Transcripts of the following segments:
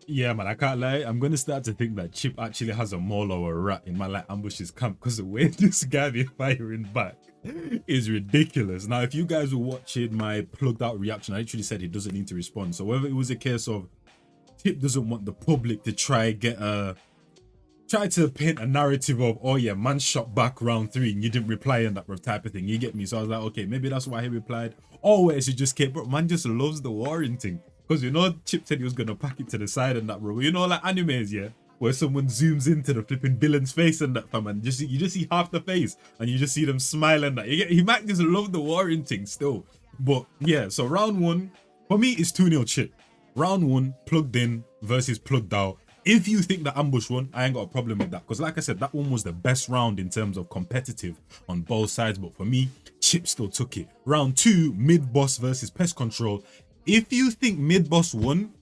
Yeah, man, I can't lie. I'm gonna start to think that Chip actually has a mole or a rat in my like ambushes camp because the way this guy be firing back is ridiculous. Now, if you guys were watching my plugged out reaction, I literally said he doesn't need to respond. So whether it was a case of Chip doesn't want the public to try to paint a narrative of, oh yeah, man shot back round 3 and you didn't reply in that type of thing, you get me? So I was like, okay, maybe that's why he replied. Always he just came, bro, man just loves the warring thing. Because you know Chip said he was gonna pack it to the side and that, bro. You know, like animes, yeah, where someone zooms into the flipping villain's face and that, fam, and you just see half the face and you just see them smile and that. He might just love the warring thing still. But yeah, so round 1, for me, it's 2-0 Chip. Round 1, plugged in versus plugged out. If you think the ambush one, I ain't got a problem with that. Because like I said, that one was the best round in terms of competitive on both sides. But for me, Chip still took it. Round 2, mid-boss versus pest control. If you think mid-boss won,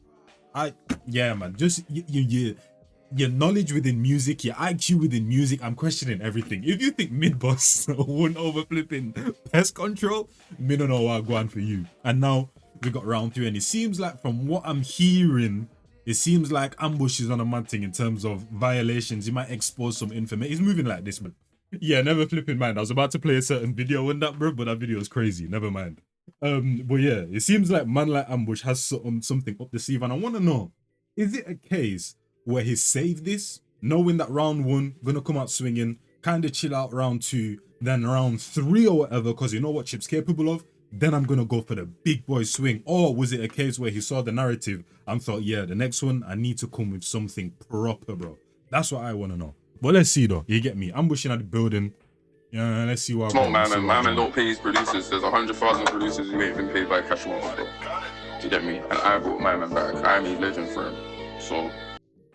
yeah, man, just your knowledge within music, your IQ within music, I'm questioning everything. If you think mid-boss won over flipping pest control, me don't know what going for you. And now we got round 3, and it seems like from what I'm hearing, it seems like ambush is on a mad thing in terms of violations. He might expose some information. He's moving like this, man. Yeah, never flipping mind. I was about to play a certain video on that, bro, but that video is crazy. Never mind. But yeah, it seems like man like ambush has something up the sleeve, and I want to know, is it a case where he saved this, knowing that round 1 gonna come out swinging, kind of chill out round 2, then round 3 or whatever, because you know what Chip's capable of, then I'm gonna go for the big boy swing? Or was it a case where he saw the narrative and thought, yeah, the next one I need to come with something proper, bro? That's what I want to know. But let's see though, you get me? Ambushing at the building. Yeah, let's see what. Smoke, man, my man don't pay his producers. There's 100,000 producers who ain't been paid by cash once, bro. Do you get me? And I brought my man back. I'm a legend for him. So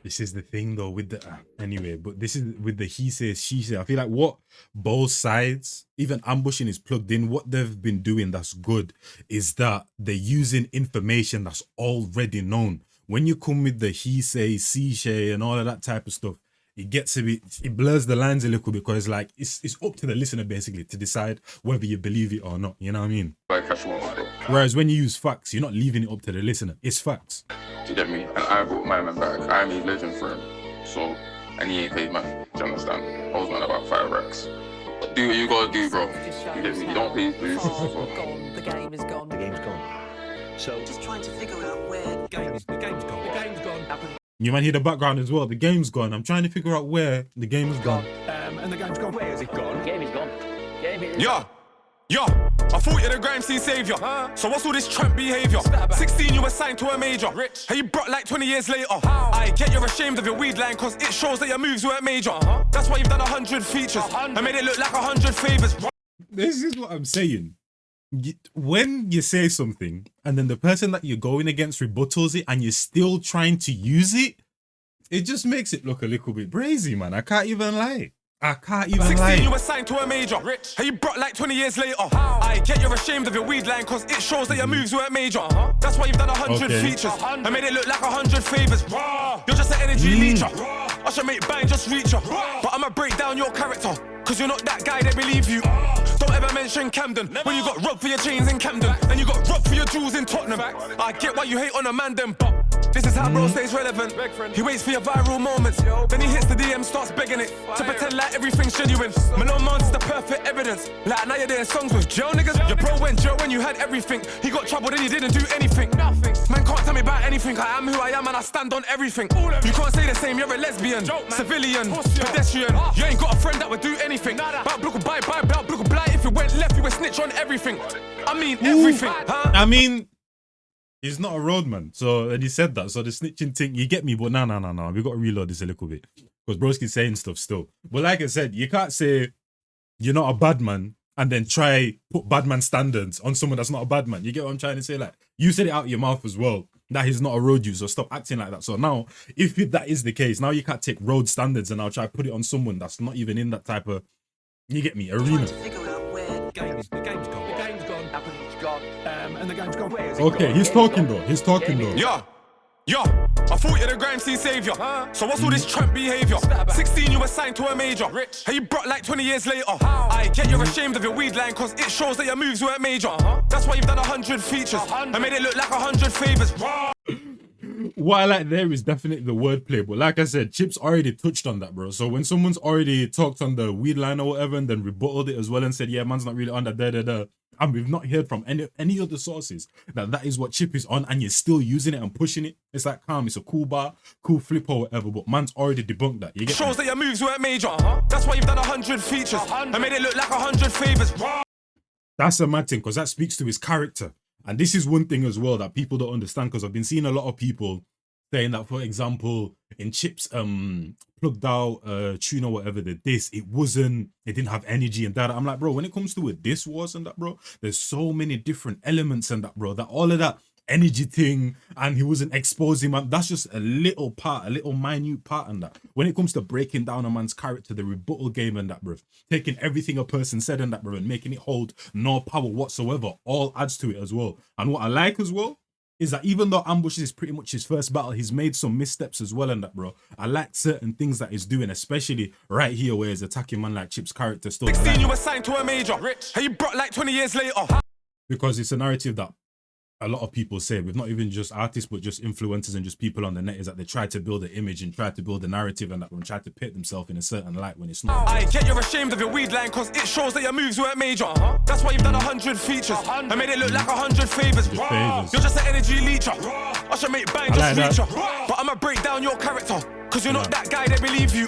this is the thing though with the anyway, but this is with the he says, she says. I feel like what both sides, even ambushing is plugged in, what they've been doing that's good is that they're using information that's already known. When you come with the he say, she say, and all of that type of stuff, it gets a bit, it blurs the lines a little bit, because like it's up to the listener basically to decide whether you believe it or not. You know what I mean? Whereas when you use facts, you're not leaving it up to the listener. It's facts. Do you get me? And I brought my man back. I'm a legend for him. So, and he ain't paid man. Do you understand? I was on about 5 racks. Do what you gotta do, bro. You get me? You don't pay producers. The game is gone. The game's gone. So just trying to figure out where the game's gone. The game's gone. You might hear the background as well. The game's gone. I'm trying to figure out where the game is gone. And the game's gone. Where is it gone? The game is gone. Yo, I thought you're the grime scene savior. So what's all this tramp behavior? 16, you were signed to a major. Rich. Hey, you brought like 20 years later. I get you're ashamed of your weed line, cause it shows that your moves weren't major. That's why you've done 100 features. I made it look like 100 favors. This is what I'm saying. When you say something and then the person that you're going against rebuttals it and you're still trying to use it, it just makes it look a little bit brazy, man. I can't even lie. 16, you were signed to a major. Rich. Hey, you brought like 20 years later. I get you're ashamed of your weed line, cause it shows that your moves weren't major. That's why you've done 100 features. I made it look like 100 favors. You're just an energy leecher. I should make bang just reach ya. But I'ma break down your character, cause you're not that guy, they believe you. Don't ever mention Camden. When you got robbed for your chains in Camden, and you got robbed for your jewels in Tottenham. I get why you hate on a man then, but this is how bro stays relevant. He waits for your viral moments, then he hits the DM, starts begging it to pretend like everything's genuine. Malone Mons is the perfect evidence. Like now you're doing songs with Joe niggas. Your bro went Joe when you had everything. He got trouble then he didn't do anything. Nothing. Man can't tell me about anything. I am who I am and I stand on everything. You can't say the same. You're a lesbian, civilian, pedestrian. You ain't got a friend that would do anything. Bout blook bye bye, bout blook blight. If you went left, you would snitch on everything. I mean everything. I mean, he's not a roadman, so and he said that. So the snitching thing, you get me, but no. We got to reload this a little bit because broski's saying stuff still. But like I said, you can't say you're not a bad man and then try put bad man standards on someone that's not a bad man. You get what I'm trying to say? Like you said it out your mouth as well that he's not a road user. So stop acting like that. So now, if that is the case, now you can't take road standards and I'll try to put it on someone that's not even in that type of, you get me, arena. The game's gone. The game's gone. It's gone. And the game's gone. Where is it Okay, gone? he's talking though. He's talking though. Yo, I thought you're the grime scene savior. So what's all this tramp behavior? 16, you were signed to a major. Rich. Hey, you brought like 20 years later. I get you're ashamed of your weed line, cause it shows that your moves weren't major. That's why you've done 100 features. I made it look like 100 favors. what I like there is definitely the wordplay, but like I said, Chip's already touched on that, bro. So when someone's already talked on the weed line or whatever and then rebutted it as well and said, yeah, man's not really on that, and we've not heard from any other sources that is what Chip is on, and you're still using it and pushing it. It's like, calm, it's a cool bar, cool flip or whatever, but man's already debunked that. You get Shows that your moves weren't major. That's why you've done 100 features and made it look like 100 favors. That's a mad thing, because that speaks to his character. And this is one thing as well that people don't understand, because I've been seeing a lot of people saying that, for example, in Chip's plugged out tune or whatever, the diss, it didn't have energy and that. I'm like, bro, when it comes to a diss wars and that, bro, there's so many different elements and that, bro, that all of that energy thing, and he wasn't exposing man, that's just a little part, a little minute part in that. When it comes to breaking down a man's character, the rebuttal game and that, bro, taking everything a person said and that, bro, and making it hold no power whatsoever, all adds to it as well. And what I like as well is that even though Ambushes is pretty much his first battle, he's made some missteps as well and that, bro. I like certain things that he's doing, especially right here where he's attacking man like Chip's character still. 16, you were signed to a major. Rich. How you brought like 20 years later. Because it's a narrative that a lot of people say, with not even just artists, but just influencers and just people on the net, is that they try to build an image and try to build a narrative and that one, try to pit themselves in a certain light when it's not. I get you're ashamed of your weed line because it shows that your moves weren't major. That's why you've done 100 features and made it look like 100 favors. You're just an energy leecher. I should make bang just reach ya. But I'ma break down your character because you're not that guy that believe you.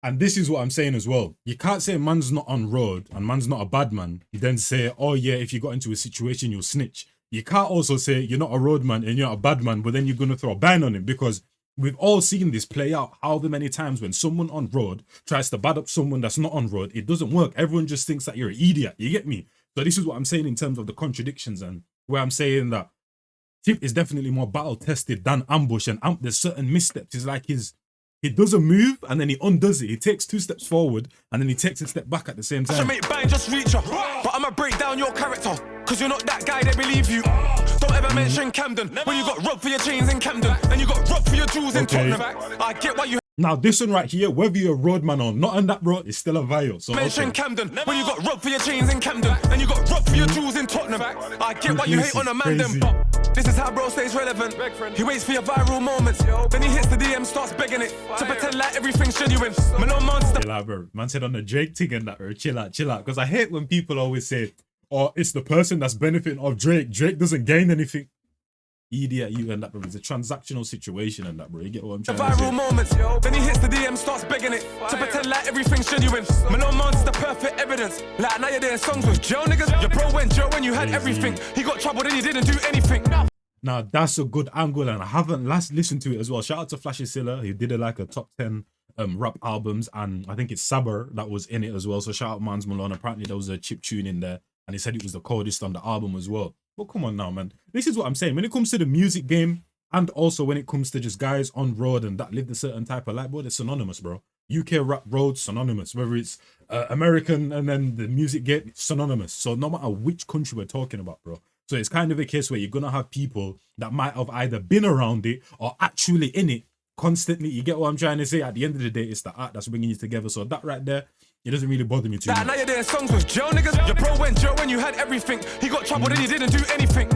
And this is what I'm saying as well. You can't say man's not on road and man's not a bad man. You then say, oh yeah, if you got into a situation, you'll snitch. You can't also say you're not a road man and you're not a bad man, but then you're going to throw a ban on him, because we've all seen this play out however many times when someone on road tries to bad up someone that's not on road. It doesn't work. Everyone just thinks that you're an idiot. You get me? So this is what I'm saying in terms of the contradictions, and where I'm saying that Tip is definitely more battle tested than Ambush, and there's certain missteps. It's like he does a move and then he undoes it. He takes 2 steps forward and then he takes a step back at the same time. I should make bang just reach ya, but I'ma break down your character because you're not that guy that believe you. Don't ever mention Camden when you got robbed for your chains in Camden and you got robbed for your jewels in Tottenham. I get why you. Now this one right here, whether you're a roadman or not on that, bro, it's still a vial. So mention Camden when you got robbed for your chains in Camden and you got robbed for your jewels in Tottenham. I get why you hate on a man them. This is how bro stays relevant. He waits for your viral moments, then he hits the DM, starts begging it to pretend like everything's genuine. Man said on the Drake thing and that, bro, chill out. Because I hate when people always say, oh, it's the person that's benefiting of Drake. Drake doesn't gain anything. Idiot, you and that, bro. It's a transactional situation and that, bro. You get what I'm trying to say? Viral moments, then he hits the DM, starts begging it to pretend like everything's genuine. Malone Mons is the perfect evidence. Like now you're doing songs with Joe niggas. Your bro went Joe when you had everything. He got trouble, then he didn't do anything. Now that's a good angle, and I haven't last listened to it as well. Shout out to Flashy Silla. He did like a top 10 rap albums, and I think it's Saber that was in it as well. So shout out Mans Malone. Apparently there was a chip tune in there, and he said it was the coldest on the album as well. But come on now, man. This is what I'm saying. When it comes to the music game, and also when it comes to just guys on road and that lived a certain type of life, bro, they're synonymous, bro. UK rap road, synonymous. Whether it's American and then the music game, synonymous. So no matter which country we're talking about, bro. So it's kind of a case where you're going to have people that might have either been around it or actually in it constantly. You get what I'm trying to say? At the end of the day, it's the art that's bringing you together. So that right there, it doesn't really bother me too much. Now you're doing songs with Joe niggas. Your bro went Joe when you had everything. He got trouble, then he didn't do anything.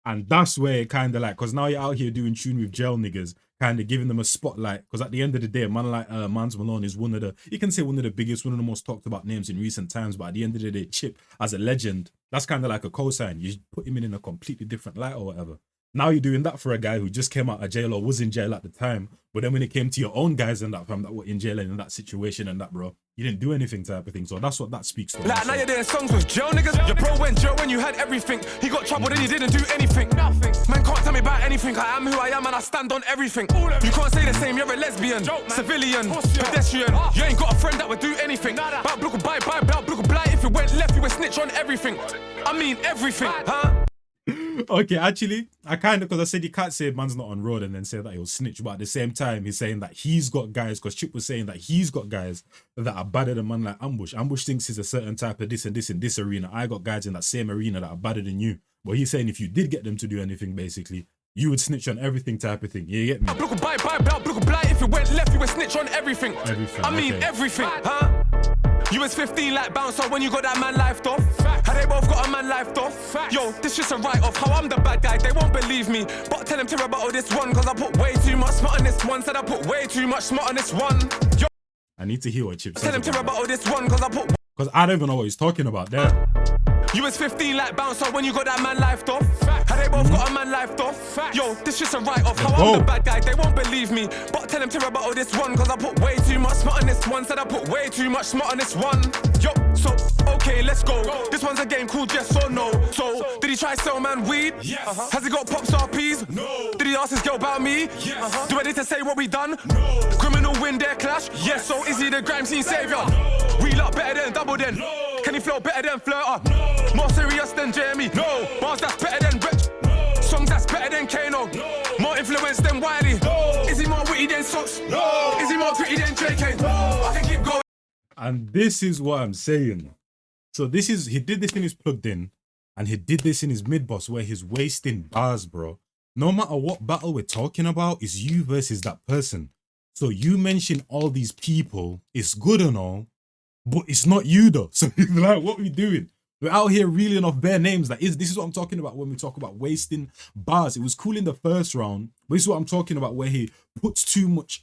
And that's where it kind of like, because now you're out here doing tune with jail niggas, kind of giving them a spotlight. Because at the end of the day, a man like Mans Malone is one of the, you can say one of the biggest, one of the most talked about names in recent times. But at the end of the day, Chip, as a legend, that's kind of like a cosign. You put him in a completely different light or whatever. Now you're doing that for a guy who just came out of jail or was in jail at the time. But then when it came to your own guys and that fam that were in jail and in that situation and that, bro, you didn't do anything type of thing. So that's what that speaks to. Like now you're doing songs with Joe niggas. Your bro went Joe when you had everything. He got trouble, then he didn't do anything. Nothing. Man can't tell me about anything. I am who I am and I stand on everything. You can't say the same. You're a lesbian, civilian, pedestrian. You ain't got a friend that would do anything. Bye. If it went left, you would snitch on everything. I mean everything, huh? Okay, actually, I kind of, because I said you can't say man's not on road and then say that he'll snitch, but at the same time, he's saying that he's got guys, because Chip was saying that he's got guys that are badder than man like Ambush. Ambush thinks he's a certain type of this and this in this arena. I got guys in that same arena that are badder than you. But he's saying if you did get them to do anything, basically, you would snitch on everything type of thing. You get me? If it went left, you would snitch on everything. I mean everything, huh? You was 15 like bouncer when you got that man lifed off. How they both got a man lifed off. Yo, this shit's a write-off. How I'm the bad guy, they won't believe me. But tell them to rebuttal this one, cause I put way too much smut on this one. Said I put way too much smut on this one. Yo, I need to hear what Chip says. tell them to rebuttal this one, cause I put. Because I don't even know what he's talking about there. You was 15 like bouncer when you got that man lifed off. How they both got a man lifed off. Yo, this shit's a write-off. How I'm the bad guy, they won't believe me. But tell them to rebuttal this one, cause I put way too much smut on this one. Said I put way too much smut on this one. Yo, so, okay, let's go. This one's a game called yes or no. So, did he try sell man weed? Yes. Has he got pop star peas? No. Did he ask his girl about me? Yes. Do I need to say what we done? No. Criminal win their clash? Yes. So, is he the grime scene savior? No. We lot better than double then? No. Can he flow better than Flirter? No. More serious than Jamie? No. Bars that's better than Rich? No. Songs that's better than Kano? No. More influence than Wiley? No. Is he more witty than Socks? No. Is he more pretty than JK? No. I can keep going. And this is what I'm saying. So this is, he did this in his plugged in, and he did this in his mid boss where he's wasting bars, bro. No matter what battle we're talking about, it's you versus that person. So you mention all these people, it's good and all, but it's not you though. So like, what are we doing? We're out here reeling off bare names. This is what I'm talking about when we talk about wasting bars. It was cool in the first round, but this is what I'm talking about where he puts too much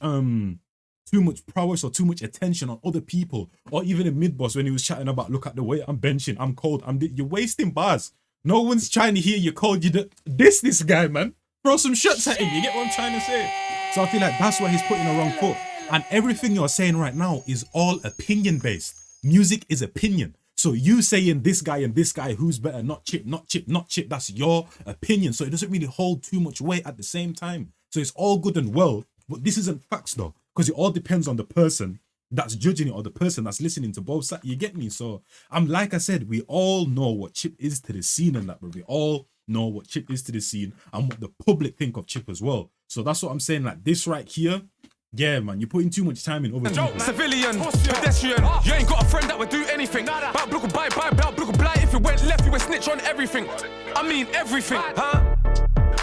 prowess or too much attention on other people, or even in mid boss when he was chatting about, look at the way I'm benching, I'm cold, you're wasting bars. No one's trying to hear you cold. This guy, man. Throw some shots at him. You get what I'm trying to say? So I feel like that's why he's putting the wrong foot. And everything you're saying right now is all opinion based. Music is opinion. So you saying this guy and this guy, who's better, not Chip, not Chip, not Chip, that's your opinion. So it doesn't really hold too much weight at the same time. So it's all good and well, but this isn't facts though, because it all depends on the person that's judging it or the person that's listening to both sides. You get me? So like I said, we all know what Chip is to the scene and that, but we all know what Chip is to the scene and what the public think of Chip as well. So that's what I'm saying. Like this right here, yeah, man, you're putting too much time in over people. Civilian, pedestrian, you ain't got a friend that would do anything. Bout block bye, bout block blight. If you went left, you would snitch on everything. I mean everything, huh?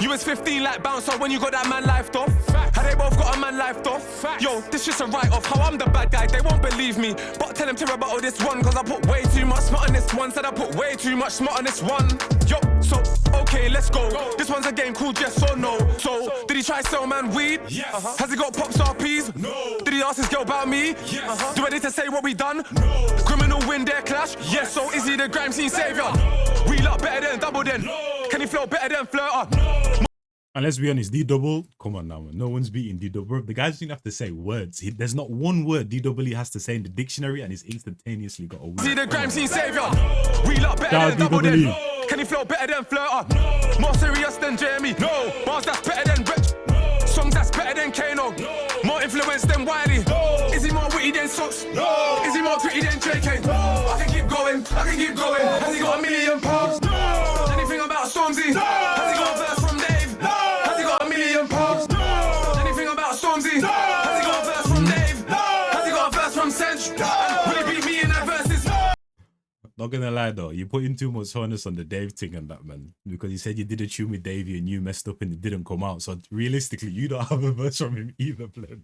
You was 15 like bouncer when you got that man lifed off. How they both got a man lifed off. Yo, this shit's a write-off. How I'm the bad guy, they won't believe me. But tell them to rebuttal this one, cause I put way too much smut on this one. Said I put way too much smut on this one. Yo, so, okay, let's go. This one's a game called yes or no. So, did he try sell man weed? Yes. Has he got pop star peas? No. Did he ask his girl about me? Yes. Do I need to say what we done? No. Criminal win their clash? Yes. So, is he the grime scene savior? No. We lot better than double then? No. Can he flow better than Flirter? No. And let's be honest, D-Double, come on now, man. No one's beating D-Double. The guys didn't have to say words. There's not one word D-Double has to say in the dictionary, and he's instantaneously got a word. See the grime scene savior? We lot better than double then? No. Can he flow better than Flirter? No. More serious than Jamie? No. Bars that's better than Rich? No. Songs that's better than Kano? No. More influence than Wiley? No. Is he more witty than Socks? No. Is he more pretty than JK? No. I can keep going, I can keep going. Has he got £1 million? No. Anything about Stormzy? No. Has he got a verse from Dave? No. Has he got £1 million? No. Anything about Stormzy? No. Has he got a verse from Dave? No. Has he got a verse from Sench? No. Will he beat me in that verses? Not gonna lie though, you put in too much honest on the Dave thing and that, man, because you said you did a tune with Davey and you messed up and it didn't come out. So realistically, you don't have a verse from him either, Blend.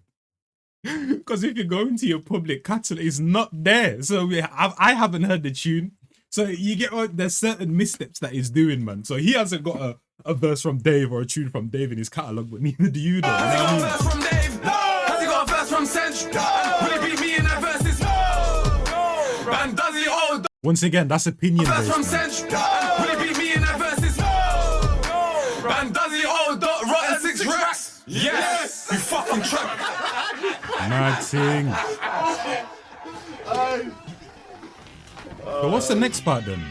Because if you go into your public catalog, it's not there. So I haven't heard the tune. So you get what, there's certain missteps that he's doing, man. So he hasn't got a verse from Dave or a tune from Dave in his catalog, but neither do you though. Has he got a verse from Dave? No. Has he got a verse from Sench? No. Will he beat me in that verses? No. Man, does he all? Once again, that's opinion based. From Sench? Will he beat me in that verses? No. Man, does he all? Rotten 6 racks? Yes. You fucking trap. Mad thing. But what's the next part then?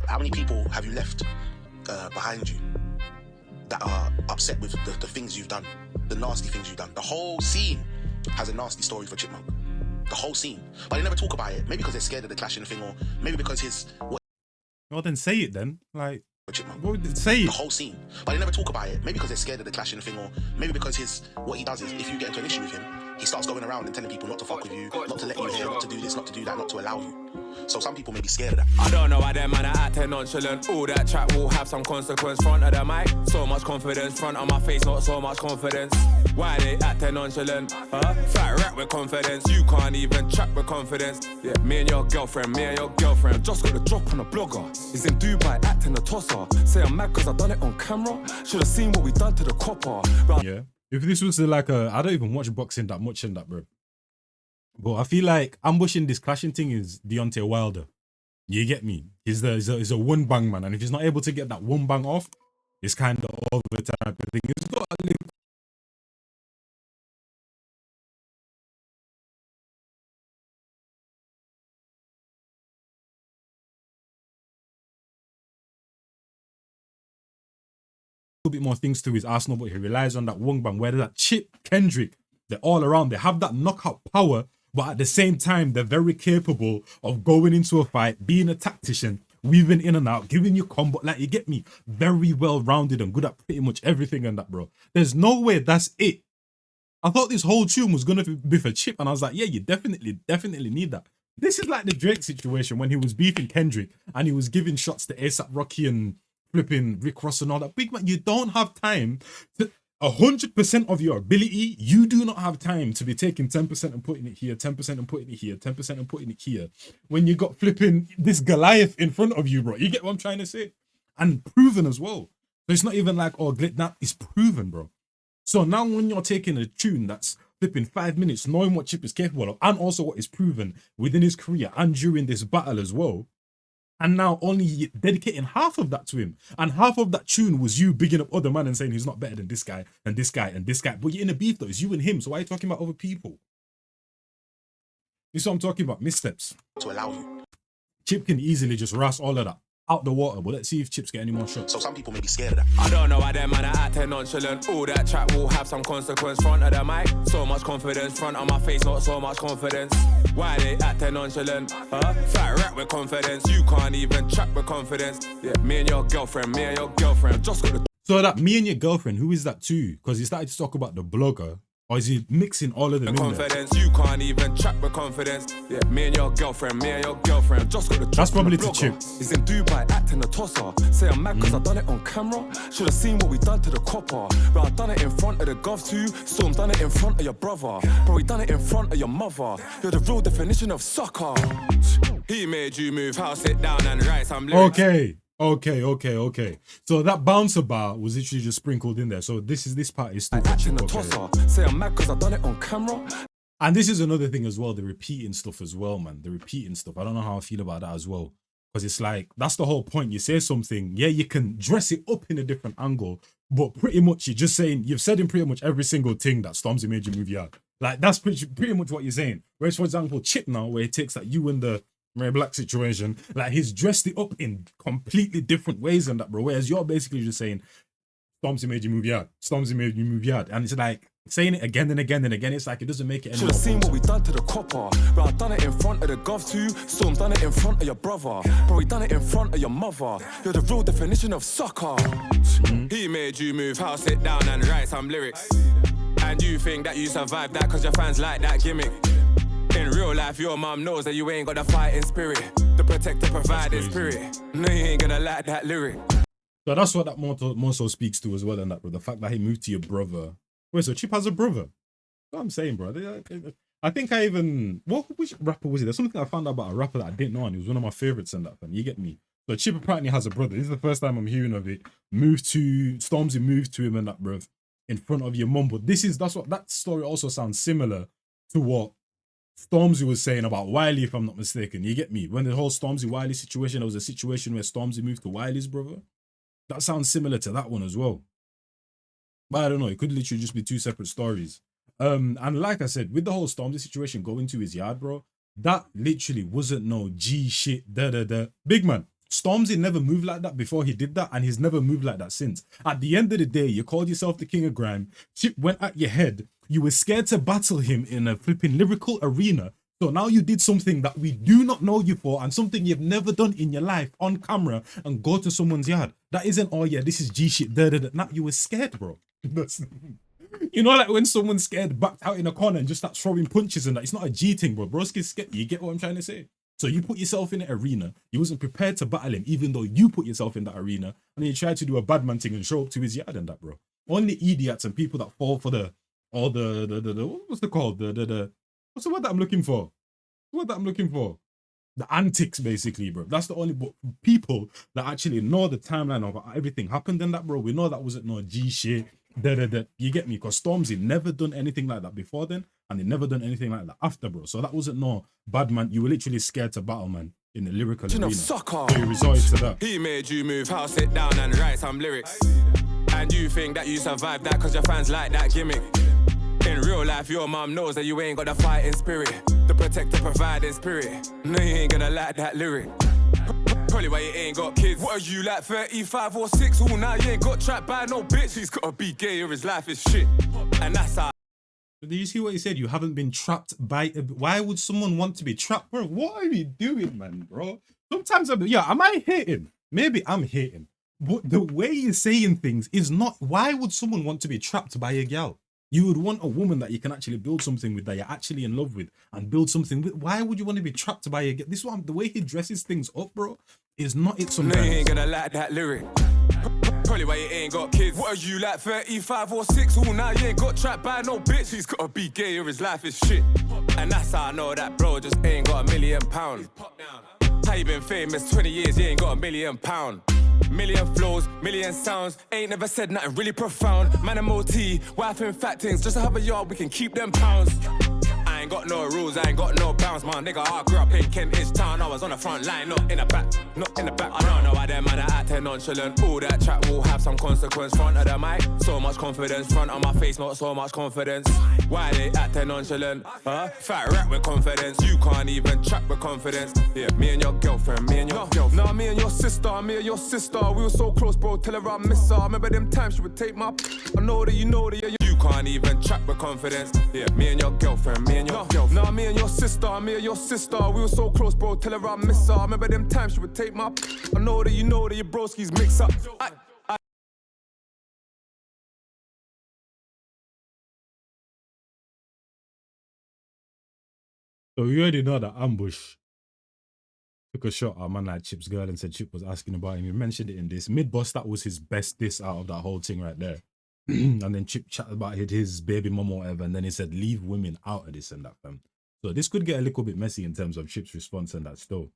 How many people have you left behind you that are upset with the things you've done, the nasty things you've done? The whole scene has a nasty story for Chipmunk. The whole scene. But they never talk about it. Maybe because they're scared of the clashing thing, or maybe because Well, then say it then. Like, Chipmunk. Say it. The whole scene. But they never talk about it. Maybe because they're scared of the clashing thing, or maybe because what he does is, if you get into an issue with him, he starts going around and telling people not to fuck with you, not to let you hear, not to do this, not to do that, not to allow you. So some people may be scared of that. I don't know why them man are acting nonchalant. All that chat will have some consequence. Front of the mic, so much confidence. Front of my face, not so much confidence. Why they acting nonchalant? Fat rap with confidence. You can't even chat with confidence. Yeah, me and your girlfriend. Just got the drop on a blogger. He's in Dubai acting a tosser. Say I'm mad cause I done it on camera. Should've seen what we done to the copper. Yeah. If this was like I don't even watch boxing that much in that, bro. But I feel like ambushing this clashing thing is Deontay Wilder. You get me? He's a one bang man, and if he's not able to get that one bang off, it's kind of over type of thing. He's got a little bit more things to his arsenal, but he relies on that one bang. Whether that Chip, Kendrick, they're all around. They have that knockout power, but at the same time, they're very capable of going into a fight, being a tactician, weaving in and out, giving you combo. Like, you get me? Very well-rounded and good at pretty much everything and that, bro. There's no way that's it. I thought this whole tune was going to be for Chip, and I was like, yeah, you definitely need that. This is like the Drake situation when he was beefing Kendrick, and he was giving shots to A$AP Rocky and flipping Rick Ross and all that. Big man, you don't have time to 100% of your ability. You do not have time to be taking 10% and putting it here, 10% and putting it here, 10% and putting it here. When you got flipping this Goliath in front of you, bro. You get what I'm trying to say? And proven as well. So it's not even like, oh, that is proven, bro. So now when you're taking a tune that's flipping 5 minutes, knowing what Chip is capable of, and also what is proven within his career and during this battle as well, and now only dedicating half of that to him, and half of that tune was you bigging up other man and saying he's not better than this guy and this guy and this guy. But you're in a beef though, it's you and him. So why are you talking about other people? This is what I'm talking about, missteps. To allow you. Chip can easily just rust all of that out the water, but let's see if Chips get any more shots. So some people may be scared of that. I don't know why them man are acting nonchalant. All that chat will have some consequence. Front of the mic, so much confidence. Front of my face, not so much confidence. Why they acting nonchalant? Fat rap with confidence. You can't even chat with confidence. Yeah, me and your girlfriend. Just got the... So that me and your girlfriend, who is that too? Because he started to talk about the blogger. Or is he mixing all of them in confidence, there? you can't even chat with confidence. Yeah, me and your girlfriend. Just got the... That's probably to Chip. He's in Dubai acting a tosser. Say I'm mad cause I done it on camera. Should've seen what we done to the copper. But I done it in front of the gov too. Storm's done it in front of your brother. Bro, we done it in front of your mother. You're the real definition of sucker. He made you move, house sit down and write some lyrics. Okay. So that bouncer bar was literally just sprinkled in there. So this part is still acting a tosser. Say I'm mad cause I done it on camera. And this is another thing as well, the repeating stuff as well, man. The repeating stuff. I don't know how I feel about that as well. Because it's like, that's the whole point. You say something, yeah, you can dress it up in a different angle, but pretty much you're just saying, you've said in pretty much every single thing that Stormzy made you move your heart. Like, that's pretty much what you're saying. Whereas, for example, Chip now, where it takes that you and the Ray Black situation, like, he's dressed it up in completely different ways than that, bro. Whereas you're basically just saying, Stormzy made you move your heart. Stormzy made you move your heart. And it's like, saying it again and again and again, it's like it doesn't make it any more. Should've seen what we done to the copper. Bro, I done it in front of the gov too. Storm's done it in front of your brother. Bro, we done it in front of your mother. You're the real definition of sucker. He made you move, house sit down and write some lyrics. And you think that you survived that cause your fans like that gimmick. In real life, your mom knows that you ain't got the fighting spirit. The protector providing spirit. No, you ain't gonna like that lyric. So that's what that more so speaks to as well, and that, bro. The fact that he moved to your brother. Wait, so Chip has a brother? That's what I'm saying, bro. I think I even... Which rapper was it? There's something I found out about a rapper that I didn't know, and he was one of my favorites in that, fam. You get me? So Chip apparently has a brother. This is the first time I'm hearing of it. Stormzy moved to him and that, bro, in front of your mum. But that's what that story also sounds similar to what Stormzy was saying about Wiley, if I'm not mistaken. You get me? When the whole Stormzy Wiley situation, there was a situation where Stormzy moved to Wiley's brother. That sounds similar to that one as well. But I don't know, it could literally just be two separate stories. And like I said, with the whole Stormzy situation going to his yard, bro, that literally wasn't no G shit, Big man, Stormzy never moved like that before he did that, and he's never moved like that since. At the end of the day, you called yourself the king of grime, Chip went at your head, you were scared to battle him in a flipping lyrical arena. So now you did something that we do not know you for, and something you've never done in your life on camera, and go to someone's yard. That isn't, oh yeah, this is G shit, Now you were scared, bro. You know, like when someone's scared, backed out in a corner and just starts throwing punches and that. It's not a G thing, bro. Broski's scared. You get what I'm trying to say? So you put yourself in an arena. You wasn't prepared to battle him, even though you put yourself in that arena. And then you tried to do a bad man thing and show up to his yard and that, bro. Only idiots and people that fall for the what's it called? What's the word that I'm looking for? What that I'm looking for? The antics, basically, bro. That's the only people that actually know the timeline of everything happened in that, bro. We know that wasn't no G shit. You get me? Because Stormzy never done anything like that before then, and they never done anything like that after, bro. So that wasn't no bad man. You were literally scared to battle, man, in the lyrical arena. Sucker. So you resorted to that. He made you move, house it down and write some lyrics. And you think that you survived that because your fans like that gimmick. In real life, your mom knows that you ain't got the fighting spirit, the protector providing spirit. No, you ain't gonna like that lyric. Probably why you ain't got kids. What are you, like 35 or 6? Oh, now you ain't got trapped by no bitch. He's gotta be gay or his life is shit. And that's how. Did you see what he said? You haven't been trapped by... Why would someone want to be trapped? Bro, what are you doing, man, bro? Sometimes am I hating? Maybe I'm hating. But the way you're saying things is not... Why would someone want to be trapped by a gal? You would want a woman that you can actually build something with, that you're actually in love with, and build something with. Why would you want to be trapped by a gal? This one, the way he dresses things up, bro, is not it sometimes. No, you ain't gonna like that lyric. Probably why you ain't got kids. What are you, like 35 or 6? Oh, now you ain't got trapped by no bitch. He's gotta be gay or his life is shit. And that's how I know that bro just ain't got £1 million. How you been famous 20 years, you ain't got £1 million. Million flows, million sounds. Ain't never said nothing really profound. Man, I'm OT, wife and fat things. Just to have a yard, we can keep them pounds. I ain't got no rules, I ain't got no bounds, man. Nigga, I grew up in Kentish Town. I was on the front line, not in the back, not in the back. I don't know why them man are acting nonchalant. All that chat will have some consequence. Front of the mic, so much confidence. Front of my face, not so much confidence. Why they acting nonchalant? Fat rap with confidence. You can't even chat with confidence. Yeah, me and your girlfriend, me and your girlfriend. Nah, me and your sister, me and your sister. We were so close, bro, tell her I miss her. Remember them times she would take my... I know that you know that you can't even chat with confidence. Yeah, me and your girlfriend, me and your girlfriend. Nah, me and your sister, me and your sister. We were so close, bro, tell her I miss her. Remember them times she would take my... I know that you know that your broskies mix up. So you already know that Ambush took a shot at a man like Chip's girl and said Chip was asking about him. He mentioned it in this. Mid-boss, that was his best diss out of that whole thing right there. And then Chip chatted about his baby mum or whatever, and then he said, leave women out of this and that, fam. So this could get a little bit messy in terms of Chip's response and that still.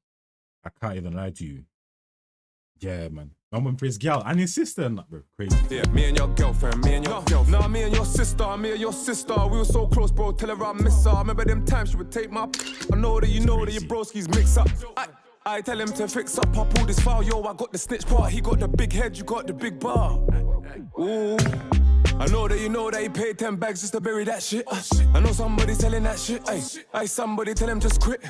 I can't even lie to you. Yeah, man. I'm gonna praise gal and his sister and that, bro. Crazy. Yeah, me and your girlfriend, me and your girlfriend. Nah, me and your sister, me and your sister. We were so close, bro, tell her I miss her. Remember them times she would take my... I know that you know that your broskies mix up. I tell him to fix up, I pull this file. Yo, I got the snitch part. He got the big head, you got the big bar. Ooh. I know that you know that he paid 10 bags just to bury that shit. I know somebody's telling that shit. Ay, somebody tell him just quit.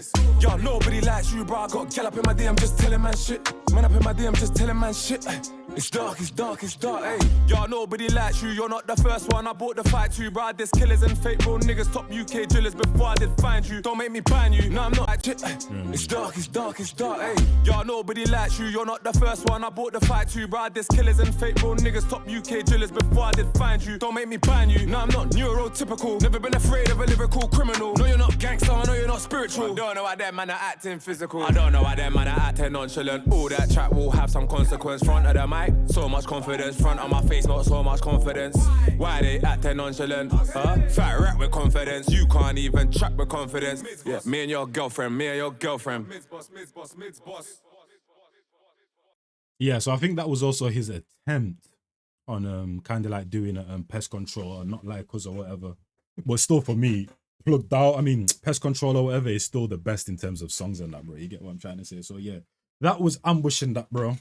Y'all, nobody likes you, bro. I got gal up in my DM just telling man shit. Man up in my DM just telling man shit. It's dark, it's dark, it's dark, ayy. Y'all, nobody likes you, you're not the first one. I bought the fight too, bro. There's killers and fake bro niggas, top UK drillers before I did find you. Don't make me ban you, no, I'm not like shit. It's dark, it's dark, it's dark, ayy. Y'all, nobody likes you, you're not the first one. I bought the fight too, bro. There's killers and fake bro niggas, top UK drillers before I did find you. Don't make me ban you, no, I'm not neurotypical. Never been afraid of a lyrical criminal. No, you're not gangster, I know you're not spiritual. I don't know why them man are acting physical. I don't know why them man are acting nonchalant. All that chat will have some consequence. Front of the mic, so much confidence. Front of my face, not so much confidence. Why they acting nonchalant? Fat rap with confidence. You can't even chat with confidence. Yeah, me and your girlfriend, me and your girlfriend. Yeah, so I think that was also his attempt on kind of like doing a pest control or not like us or whatever. But still for me, plugged out, I mean, pest control or whatever is still the best in terms of songs and that, bro. You get what I'm trying to say? So yeah, that was ambushing that, bro.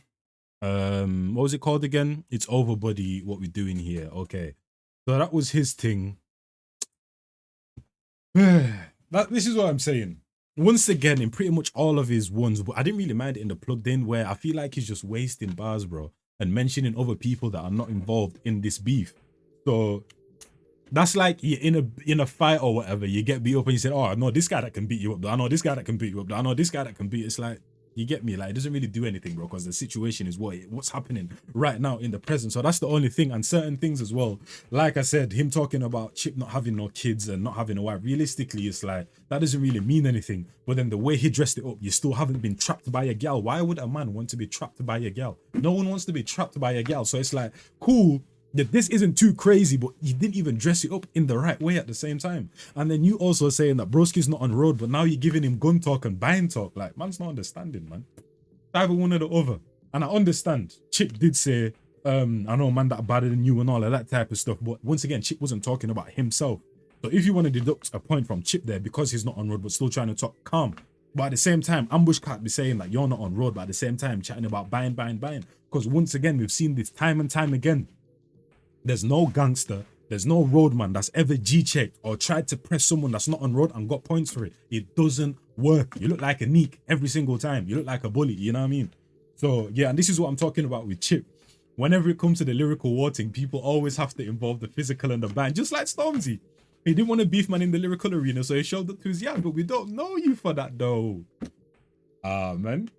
What was it called again? It's Over Buddy, What We Doing Here. Okay, so that was his thing. This is what I'm saying. Once again, in pretty much all of his ones, but I didn't really mind it in the plugged in, where I feel like he's just wasting bars, bro, and mentioning other people that are not involved in this beef. So that's like you're in a fight or whatever, you get beat up and you say, oh, I know this guy that can beat you up, I know this guy that can beat you up, I know this guy that can beat. It's like, You get me? Like, it doesn't really do anything, bro, because the situation is what's happening right now in the present. So that's the only thing. And certain things as well. Like I said, him talking about Chip not having no kids and not having a wife. Realistically, it's like, that doesn't really mean anything. But then the way he dressed it up, you still haven't been trapped by a gal. Why would a man want to be trapped by a gal? No one wants to be trapped by a gal. So it's like, cool, that this isn't too crazy, but you didn't even dress it up in the right way at the same time. And then you also saying that broski's not on road, but now you're giving him gun talk and buying talk. Like, man's not understanding, man. Either one or the other. And I understand Chip did say, I know man that are better than you and all of that type of stuff, but once again, Chip wasn't talking about himself. So if you want to deduct a point from Chip there because he's not on road but still trying to talk calm, but at the same time, Ambush can't be saying like you're not on road, but at the same time chatting about buying. Because once again, we've seen this time and time again. There's no gangster, there's no roadman that's ever G-checked or tried to press someone that's not on road and got points for it. It doesn't work. You look like a neek every single time. You look like a bully, you know what I mean? So yeah, and this is what I'm talking about with Chip. Whenever it comes to the lyrical war thing, people always have to involve the physical and the band, just like Stormzy. He didn't want to beef man in the lyrical arena, so he showed up to his yard, but we don't know you for that though. Man.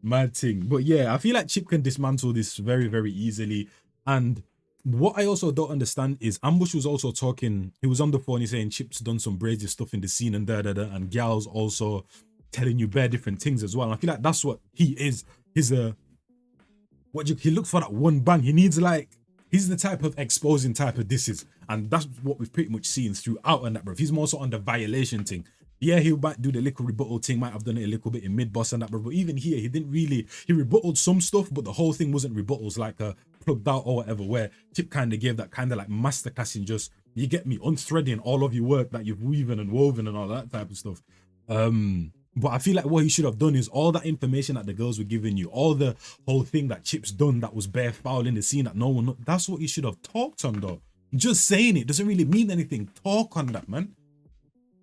Mad thing. But yeah, I feel like Chip can dismantle this very, very easily. And what I also don't understand is Ambush was also talking, he was on the phone, he's saying Chip's done some brazy stuff in the scene and and Gal's also telling you bare different things as well. And I feel like that's what he is. He's he looks for that one bang. He needs like, he's the type of exposing type of disses. And that's what we've pretty much seen throughout and that, bro. He's more so on the violation thing. Yeah, he might do the little rebuttal thing, might have done it a little bit in mid-boss and that, but even here, he didn't really, he rebutted some stuff, but the whole thing wasn't rebuttals like plugged out or whatever, where Chip kind of gave that kind of like masterclass in just, you get me, unthreading all of your work that you've weaving and woven and all that type of stuff. But I feel like what he should have done is all that information that the girls were giving you, all the whole thing that Chip's done that was bare foul in the scene that no one, that's what he should have talked on though. Just saying it doesn't really mean anything. Talk on that, man.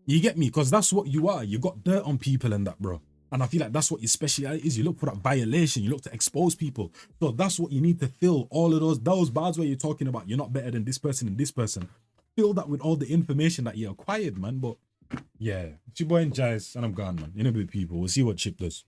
You get me? Because that's what you are. You got dirt on people and that, bro. And I feel like that's what your speciality is. You look for that violation. You look to expose people. So that's what you need to fill all of those bars where you're talking about you're not better than this person and this person. Fill that with all the information that you acquired, man. But yeah, it's your boy Njies, and I'm gone, man. In a bit, people. We'll see what Chip does.